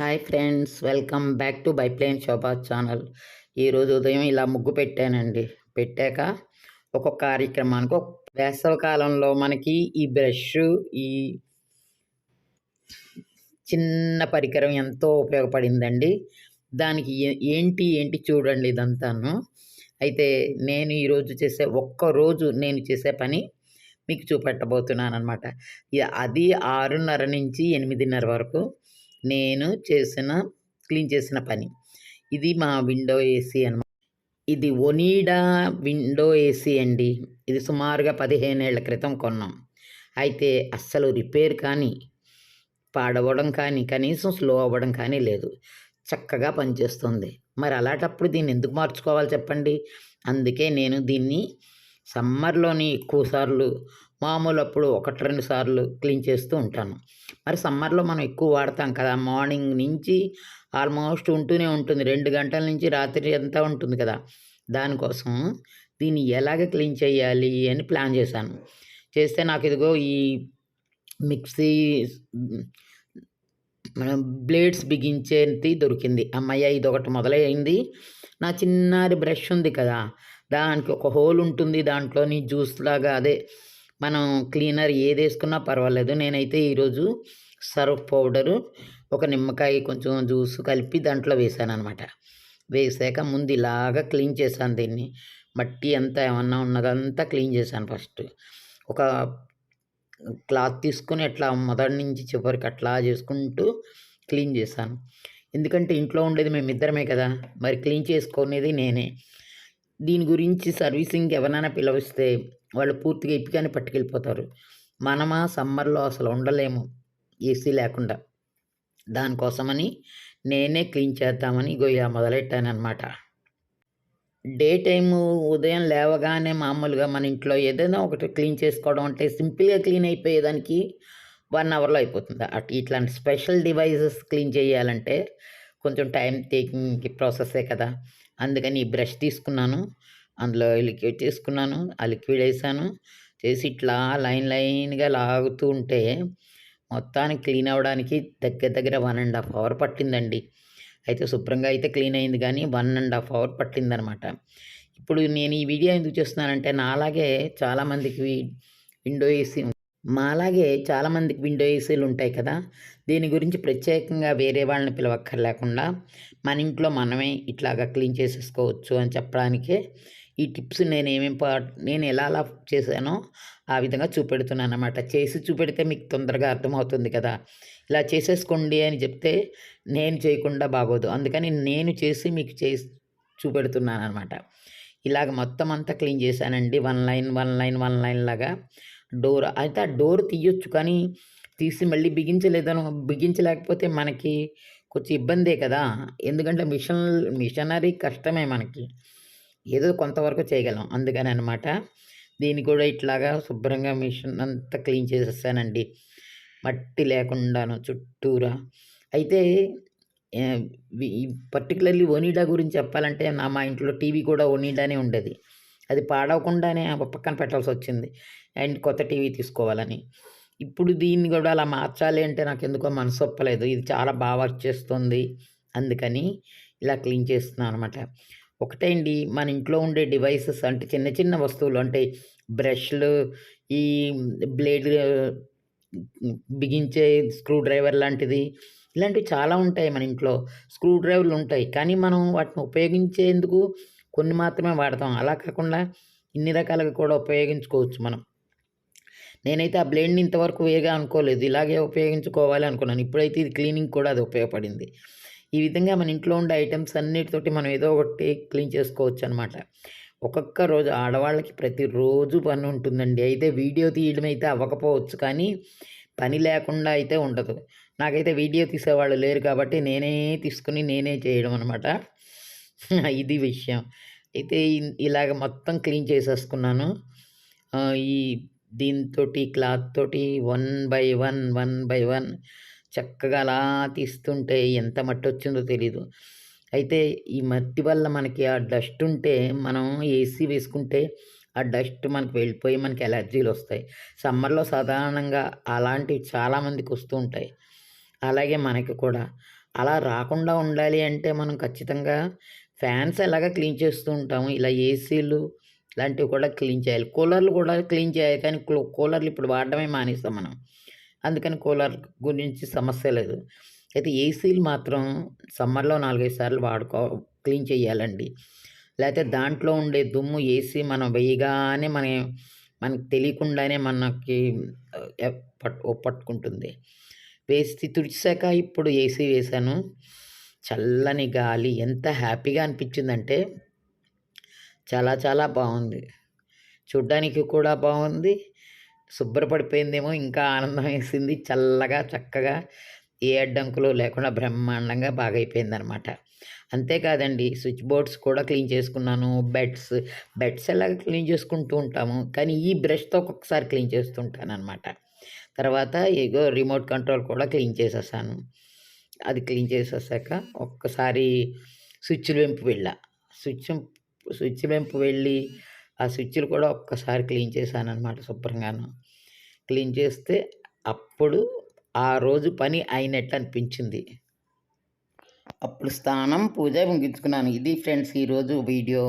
Hi friends, welcome back to BiplaneSobha channel. ఈరోజు ఉదయం ఇలా ముగ్గు పెట్టానండి. పెట్టాక ఒక్కొక్క కార్యక్రమానికి వేసవి కాలంలో మనకి ఈ బ్రష్, ఈ చిన్న పరికరం ఎంతో ఉపయోగపడిందండి. దానికి ఏంటి చూడండి ఇదంతాను. అయితే నేను ఈరోజు ఒక్కరోజు నేను చేసే పని మీకు చూపెట్టబోతున్నాను అనమాట. అది 6:30 నుంచి 8:30 వరకు నేను క్లీన్ చేసిన పని. ఇది మా విండో ఏసీ అనమాట. ఇది ఒనీడా విండో ఏసీ అండి. ఇది సుమారుగా 15 ఏళ్ల క్రితం కొన్నాం. అయితే అస్సలు రిపేర్ కానీ, పాడవడం కానీ, కనీసం స్లో అవ్వడం కానీ లేదు. చక్కగా పనిచేస్తుంది. మరి అలాంటప్పుడు దీన్ని ఎందుకు మార్చుకోవాలి చెప్పండి? అందుకే నేను దీన్ని సమ్మర్లోని ఎక్కువ సార్లు, మామూలు అప్పుడు 1-2 సార్లు క్లీన్ చేస్తూ ఉంటాను. మరి సమ్మర్లో మనం ఎక్కువ వాడతాం కదా, మార్నింగ్ నుంచి ఆల్మోస్ట్ ఉంటూనే ఉంటుంది, 2 గంటల నుంచి రాత్రి అంతా ఉంటుంది కదా. దానికోసం దీన్ని ఎలాగ క్లీన్ చేయాలి అని ప్లాన్ చేశాను. చేస్తే నాకు ఇదిగో ఈ మిక్సీ మనం బ్లేడ్స్ బిగించేది దొరికింది. అమ్మయ్య, ఇదొకటి మొదలైంది. నా చిన్నారి బ్రష్ ఉంది కదా, దానికి ఒక హోల్ ఉంటుంది, దాంట్లోని జ్యూస్ లాగా, అదే మనం క్లీనర్ ఏది వేసుకున్నా పర్వాలేదు. నేనైతే ఈరోజు సర్ఫ్ పౌడరు, ఒక నిమ్మకాయ, కొంచెం జ్యూస్ కలిపి దాంట్లో వేసాను అనమాట. వేసాక ముందు ఇలాగా క్లీన్ చేశాను దీన్ని. మట్టి అంతా ఏమన్నా ఉన్నదంతా క్లీన్ చేశాను. ఫస్ట్ ఒక క్లాత్ తీసుకుని అట్లా మొదటి నుంచి చివరికి అట్లా చేసుకుంటూ క్లీన్ చేశాను. ఎందుకంటే ఇంట్లో ఉండేది మేమిద్దరమే కదా, మరి క్లీన్ చేసుకునేది నేనే. దీని గురించి సర్వీసింగ్ ఎవరైనా పిలవిస్తే వాళ్ళు పూర్తిగా ఇప్పిగానే పట్టుకెళ్ళిపోతారు. మనమా సమ్మర్లో అసలు ఉండలేము ఏసీ లేకుండా. దానికోసమని నేనే క్లీన్ చేద్దామని ఇలా మొదలెట్టానమాట. డే టైము ఉదయం లేవగానే మామూలుగా మన ఇంట్లో ఏదైనా ఒకటి క్లీన్ చేసుకోవడం అంటే సింపుల్గా క్లీన్ అయిపోయేదానికి 1 అవర్లో అయిపోతుంది. ఇట్లాంటి స్పెషల్ డివైజెస్ క్లీన్ చేయాలంటే కొంచెం టైం టేకింగ్ ప్రాసెస్సే కదా. అందుకని ఈ బ్రష్ తీసుకున్నాను, అందులో లిక్విడ్ తీసుకున్నాను, ఆ లిక్విడ్ వేసాను, చేసి ఇట్లా లైన్గా లాగుతూ ఉంటే మొత్తానికి క్లీన్ అవ్వడానికి దగ్గర 1.5 అవర్ పట్టిందండి. అయితే శుభ్రంగా అయితే క్లీన్ అయింది, కానీ 1.5 అవర్ పట్టిందనమాట. ఇప్పుడు నేను ఈ వీడియో ఎందుకు చేస్తున్నానంటే, చాలామందికి విండో ఏసీలు ఉంటాయి కదా. దీని గురించి ప్రత్యేకంగా వేరే వాళ్ళని పిలవక్కర్లేకుండా మన ఇంట్లో మనమే ఇట్లాగా క్లీన్ చేసేసుకోవచ్చు అని చెప్పడానికే ఈ టిప్స్ నేను ఎలా చేశానో ఆ విధంగా చూపెడుతున్నాను అన్నమాట. చేసి చూపెడితే మీకు తొందరగా అర్థమవుతుంది కదా. ఇలా చేసేసుకోండి అని చెప్తే నేను చేయకుండా బాగోదు. అందుకని నేను చేసి మీకు చూపెడుతున్నాను అనమాట. ఇలాగ మొత్తం అంతా క్లీన్ చేశానండి. 1 లైన్ లాగా. డోర్ అయితే ఆ డోర్ తీయొచ్చు, కానీ తీసి మళ్ళీ బిగించలేకపోతే మనకి కొంచెం ఇబ్బందే కదా. ఎందుకంటే మిషనరీ కష్టమే మనకి, ఏదో కొంతవరకు చేయగలం. అందుకని అనమాట దీన్ని కూడా ఇట్లాగా శుభ్రంగా మిషన్ అంతా క్లీన్ చేసేసానండి, మట్టి లేకుండాను చుట్టూరా. అయితే పర్టికులర్లీ ఒనీడా గురించి చెప్పాలంటే, మా ఇంట్లో టీవీ కూడా ఒనీడానే ఉండేది. అది పాడవకుండానే పక్కన పెట్టాల్సి వచ్చింది, అండ్ కొత్త టీవీ తీసుకోవాలని. ఇప్పుడు దీన్ని కూడా అలా మార్చాలి అంటే నాకు ఎందుకో మనసు ఒప్పలేదు. ఇది చాలా బాగా వర్క్ చేస్తుంది, అందుకని ఇలా క్లీన్ చేస్తున్నాను అనమాట. ఒకటే అండి, మన ఇంట్లో ఉండే డివైసెస్ అంటే చిన్న వస్తువులు, అంటే బ్రష్లు, ఈ బ్లేడ్ బిగించే స్క్రూ డ్రైవర్ లాంటిది, ఇలాంటివి చాలా ఉంటాయి మన ఇంట్లో. స్క్రూ డ్రైవర్లు ఉంటాయి, కానీ మనం వాటిని ఉపయోగించేందుకు కొన్ని మాత్రమే వాడతాం. అలా కాకుండా ఇన్ని రకాలుగా కూడా ఉపయోగించుకోవచ్చు మనం. నేనైతే ఆ బ్లేడ్ని ఇంతవరకు వేగా అనుకోలేదు, ఇలాగే ఉపయోగించుకోవాలి అనుకున్నాను. ఇప్పుడైతే ఇది క్లీనింగ్ కూడా అది ఉపయోగపడింది. ఈ విధంగా మన ఇంట్లో ఉండే ఐటమ్స్ అన్నిటితోటి మనం ఏదో ఒకటి క్లీన్ చేసుకోవచ్చు అనమాట. ఒక్కొక్క రోజు ఆడవాళ్ళకి ప్రతిరోజు పని ఉంటుందండి. అయితే వీడియో తీయడం అయితే అవ్వకపోవచ్చు, కానీ పని లేకుండా అయితే ఉండదు. నాకైతే వీడియో తీసేవాళ్ళు లేరు కాబట్టి నేనే తీసుకుని నేనే చేయడం అనమాట. ఇది విషయం. అయితే ఇలాగ మొత్తం క్లీన్ చేసేసుకున్నాను. ఈ క్లాత్ తోటి 1 బై 1 చక్కగా అలా తీస్తుంటే ఎంత మట్టి వచ్చిందో తెలీదు. అయితే ఈ మట్టి వల్ల మనకి ఆ డస్ట్ ఉంటే, మనం ఏసీ వేసుకుంటే ఆ డస్ట్ మనకి వెళ్ళిపోయి మనకి ఎలర్జీలు వస్తాయి. సమ్మర్లో సాధారణంగా అలాంటివి చాలామందికి వస్తూ ఉంటాయి. అలాగే మనకి కూడా అలా రాకుండా ఉండాలి అంటే మనం ఖచ్చితంగా ఫ్యాన్స్ ఎలాగా క్లీన్ చేస్తూ ఉంటాము. ఇలా ఏసీలు ఇలాంటివి కూడా క్లీన్ చేయాలి. కూలర్లు కూడా క్లీన్ చేయాలి. కానీ కూలర్లు ఇప్పుడు వాడడమే మానేసాం మనం. అందుకని కూలర్ గురించి సమస్య లేదు. అయితే ఏసీలు మాత్రం సమ్మర్‌లో 4, 5 సార్లు క్లీన్ చేయాలండి. లేతే దాంట్లో ఉండే దుమ్ము ఏసీ మనం వేయగానే మనకి తెలియకుండానే మనకి ఆహ్, ఎ పట్ పట్టుకుంటుంది. వేసి తుడిచాక ఇప్పుడు ఏసీ వేశాను. చల్లని గాలి ఎంత హ్యాపీగా అనిపించిందంటే చాలా చాలా బావుంది. చూడ్డానికి కూడా బావుంది. శుభ్రపడిపోయిందేమో ఇంకా ఆనందం వేసింది. చల్లగా, చక్కగా ఏ అడ్డంకులు లేకుండా బ్రహ్మాండంగా బాగైపోయిందనమాట. అంతే కాదండి, స్విచ్ బోర్డ్స్ కూడా క్లీన్ చేసుకున్నాను. బెడ్స్ ఎలాగ క్లీన్ చేసుకుంటూ ఉంటాము. కానీ ఈ బ్రష్‌తో ఒక్కొక్కసారి క్లీన్ చేస్తూ ఉంటాననమాట. తర్వాత రిమోట్ కంట్రోల్ కూడా క్లీన్ చేసేసాను. అది క్లీన్ చేసేసాక ఒక్కసారి స్విచ్‌ల వెంపు వెళ్ళా. స్విచ్ స్విచ్ వెంపు వెళ్ళి ఆ స్విచ్‌లు కూడా ఒక్కసారి క్లీన్ చేశాననమాట శుభ్రంగాను. క్లీన్ చేస్తే అప్పుడు ఆ రోజు పని అయినట్టు అనిపించింది. అప్పుడు స్నానం, పూజ ముగించుకున్నాను. ఇది ఫ్రెండ్స్ ఈరోజు వీడియో.